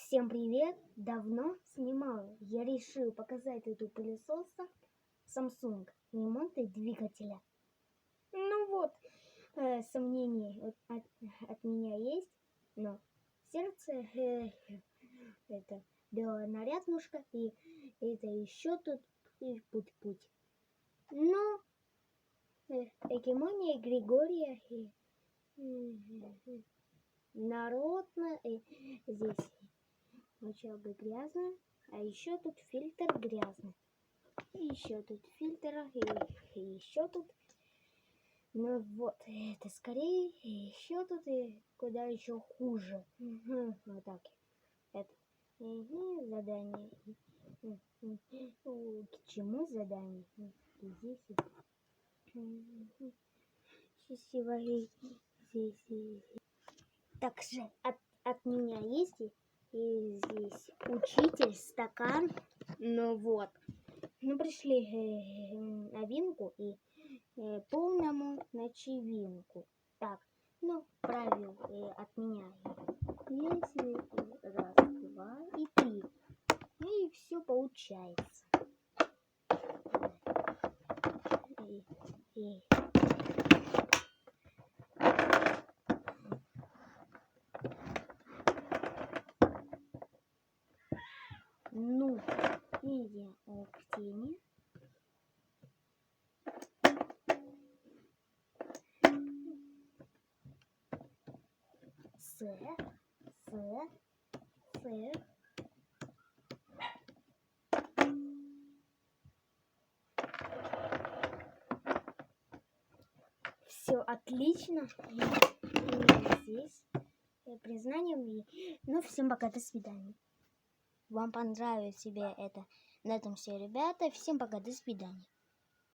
Всем привет! Давно снимал. Я решил показать эту пылесоса Samsung ремонта двигателя. Ну вот, сомнения от меня есть, но сердце это белая наряднушка и это еще тут и путь-путь. Но Экимония Григория народно здесь начало грязно, а еще тут фильтр грязный. И еще тут фильтр, и еще тут. Ну вот, это скорее, и еще тут, и куда еще хуже. Вот так. Это задание. К чему задание? Здесь. Также от меня есть и здесь учитель, стакан. Ну вот. Мы пришли новинку и полному начинку. Так, ну, правил от меня есть раз, два и три. И все получается. Ну, идем к теме. Все отлично. И здесь признание. Ну, всем пока, до свидания. Вам понравилось себе это. На этом все, ребята. Всем пока, до свидания.